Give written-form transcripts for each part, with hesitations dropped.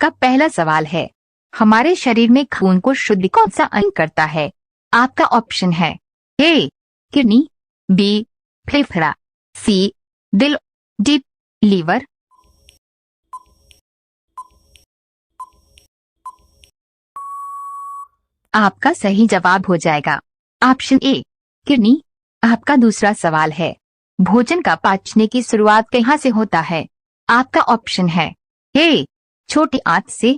आपका पहला सवाल है, हमारे शरीर में खून को शुद्ध कौन सा अंग करता है? आपका ऑप्शन है ए किडनी, बी फेफड़ा, सी दिल, डी लीवर। आपका सही जवाब हो जाएगा ऑप्शन ए किडनी। आपका दूसरा सवाल है, भोजन का पाचने की शुरुआत कहाँ से होता है? आपका ऑप्शन है ए छोटी आंत से,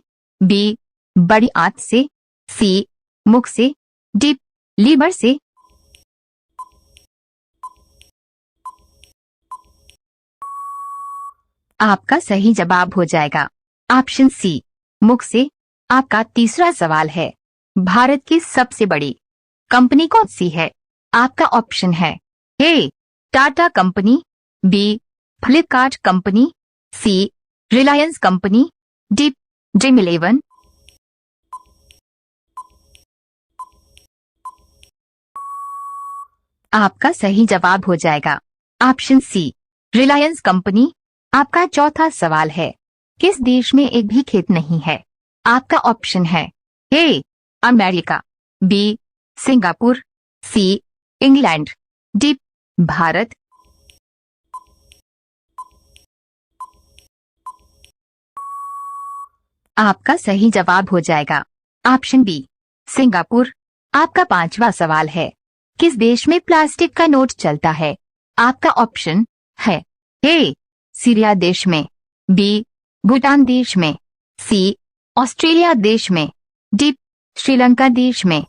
बी बड़ी आंत से, सी मुख से, डी लीवर से। आपका सही जवाब हो जाएगा ऑप्शन सी मुख से। आपका तीसरा सवाल है, भारत की सबसे बड़ी कंपनी कौन सी है? आपका ऑप्शन है A Tata company, B Flipkart company, C Reliance company, D Dream Eleven. आपका सही जवाब हो जाएगा ऑप्शन सी रिलायंस कंपनी। आपका चौथा सवाल है, किस देश में एक भी खेत नहीं है? आपका ऑप्शन है A America, B Singapore, C England, D Bharat. आपका सही जवाब हो जाएगा ऑप्शन बी सिंगापुर। आपका पांचवा सवाल है, किस देश में प्लास्टिक का नोट चलता है? आपका ऑप्शन है ए सीरिया देश में, बी भूटान देश में, सी ऑस्ट्रेलिया देश में, डी श्रीलंका देश में।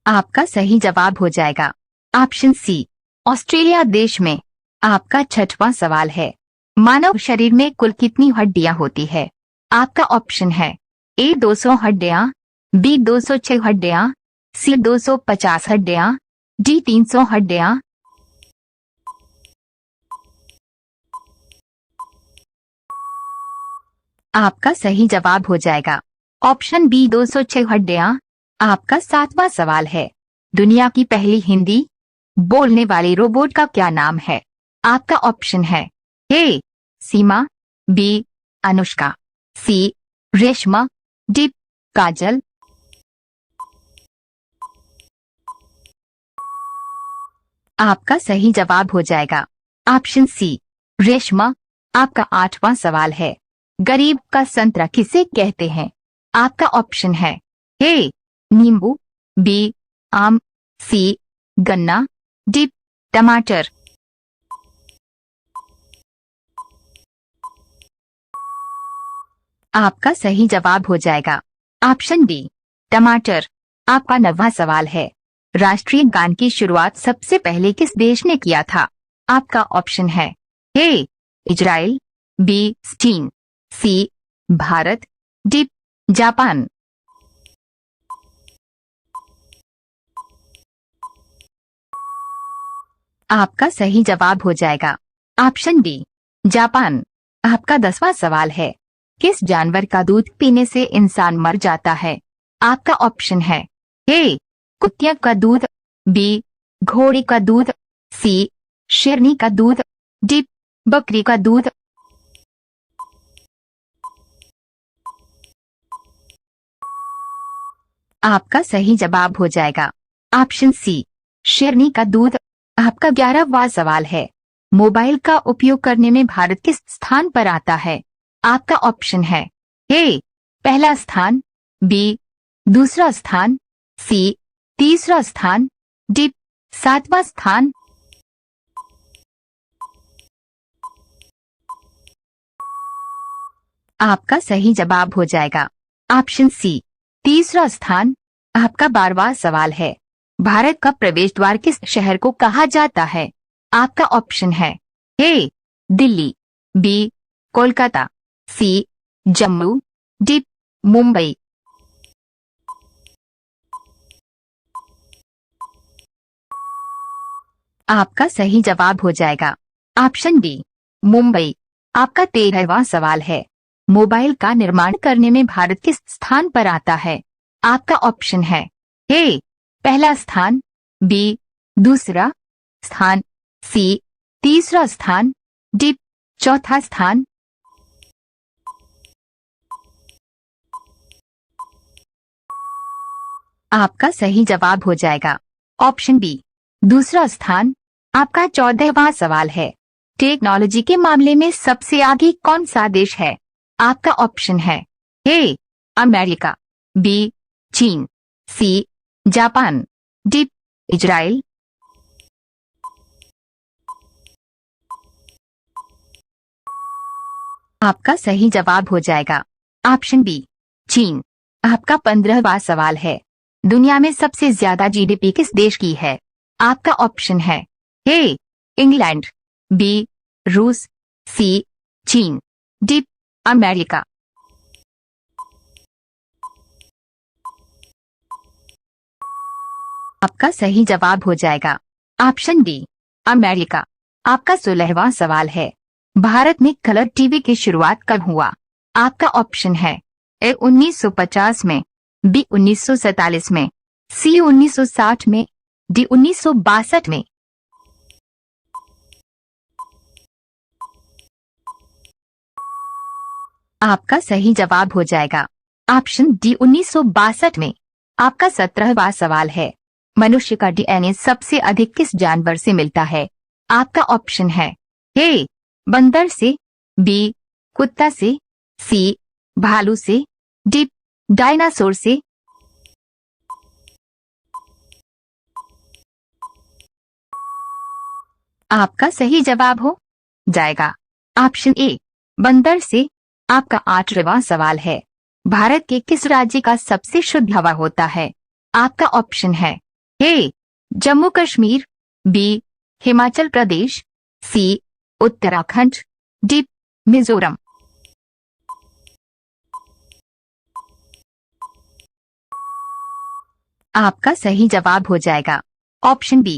आपका सही जवाब हो जाएगा ऑप्शन सी ऑस्ट्रेलिया देश में। आपका छठवां सवाल है, मानव शरीर में कुल कितनी हड्डियां होती है? आपका ऑप्शन है ए 200 हड्डियां, बी 206 हड्डियां, सी 250 हड्डियां, डी 300 हड्डियां। आपका सही जवाब हो जाएगा ऑप्शन बी 206 हड्डियां। आपका सातवां सवाल है, दुनिया की पहली हिंदी बोलने वाले रोबोट का क्या नाम है? आपका ऑप्शन है ए सीमा, बी अनुष्का, सी रेशमा, डी काजल। आपका सही जवाब हो जाएगा ऑप्शन सी रेशमा। आपका आठवां सवाल है, गरीब का संतरा किसे कहते हैं? आपका ऑप्शन है ए नींबू, बी आम, सी गन्ना, डी टमाटर। आपका सही जवाब हो जाएगा ऑप्शन डी टमाटर। आपका नौवां सवाल है, राष्ट्रीय गान की शुरुआत सबसे पहले किस देश ने किया था? आपका ऑप्शन है ए इजराइल, बी चीन, सी भारत, डी जापान। आपका सही जवाब हो जाएगा ऑप्शन डी जापान। आपका 10वां सवाल है, किस जानवर का दूध पीने से इंसान मर जाता है? आपका ऑप्शन है ए कुत्ते का दूध, बी घोड़े का दूध, सी शेरनी का दूध, डी बकरी का दूध। आपका सही जवाब हो जाएगा ऑप्शन सी शेरनी का दूध। आपका 11वां सवाल है, मोबाइल का उपयोग करने में भारत किस स्थान पर आता है? आपका ऑप्शन है ए पहला स्थान, बी दूसरा स्थान, सी तीसरा स्थान, डी 7वां स्थान। आपका सही जवाब हो जाएगा ऑप्शन सी तीसरा स्थान। आपका 12वां सवाल है, भारत का प्रवेश द्वार किस शहर को कहा जाता है? आपका ऑप्शन है ए दिल्ली, बी कोलकाता, सी जम्मू, डी मुंबई। आपका सही जवाब हो जाएगा ऑप्शन डी मुंबई। आपका 13वां सवाल है, मोबाइल का निर्माण करने में भारत किस स्थान पर आता है? आपका ऑप्शन है ए पहला स्थान, बी दूसरा स्थान, सी तीसरा स्थान, डी चौथा स्थान। आपका सही जवाब हो जाएगा ऑप्शन बी, दूसरा स्थान। आपका 14वां सवाल है, टेक्नोलॉजी के मामले में सबसे आगे कौन सा देश है? आपका ऑप्शन है ए अमेरिका, बी चीन, सी जापान, डी इजराइल। आपका सही जवाब हो जाएगा ऑप्शन बी, चीन। आपका 15वां सवाल है, दुनिया में सबसे ज्यादा जीडीपी किस देश की है? आपका ऑप्शन है ए इंग्लैंड, बी रूस, सी चीन, डी अमेरिका। आपका सही जवाब हो जाएगा ऑप्शन डी, अमेरिका। आपका 16वां सवाल है, भारत में कलर टीवी की शुरुआत कब हुआ? आपका ऑप्शन है ए 1950 में, बी 1947 में, सी 1960 में, डी 1962 में। आपका सही जवाब हो जाएगा ऑप्शन डी 1962 में। आपका 17वां सवाल है, मनुष्य का डीएनए सबसे अधिक किस जानवर से मिलता है? आपका ऑप्शन है ए बंदर से, बी कुत्ता से, सी भालू से, डी डायनासोर से। आपका सही जवाब हो जाएगा ऑप्शन ए बंदर से। आपका 8वां सवाल है, भारत के किस राज्य का सबसे शुद्ध हवा होता है? आपका ऑप्शन है ए जम्मू कश्मीर, बी हिमाचल प्रदेश, सी उत्तराखंड, डी मिजोरम। आपका सही जवाब हो जाएगा ऑप्शन बी,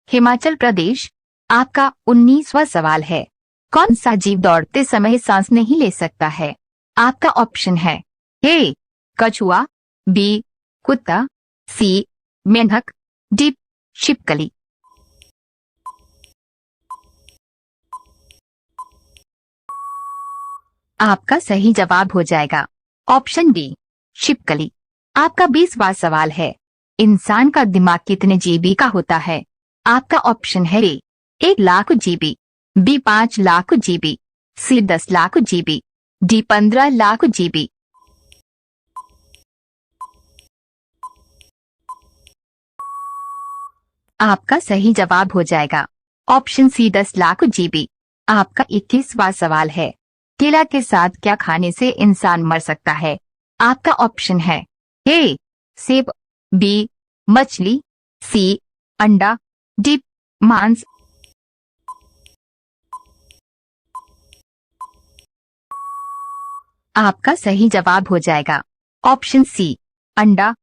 हिमाचल प्रदेश। आपका 19वां सवाल है, कौन सा जीव दौड़ते समय सांस नहीं ले सकता है? आपका ऑप्शन है ए कछुआ, बी कुत्ता, सी मेंढक, डी छिपकली। आपका सही जवाब हो जाएगा ऑप्शन डी, छिपकली। आपका 20वां सवाल है, इंसान का दिमाग कितने जीबी का होता है? आपका ऑप्शन है A 1 lakh GB, B 5 lakh GB, C 10 lakh GB, D 15 lakh GB. आपका सही जवाब हो जाएगा ऑप्शन सी 10 लाख जीबी। आपका 21वां सवाल है, केला के साथ क्या खाने से इंसान मर सकता है? आपका ऑप्शन है ए सेब, बी मछली, सी अंडा, डी मांस। आपका सही जवाब हो जाएगा ऑप्शन सी अंडा।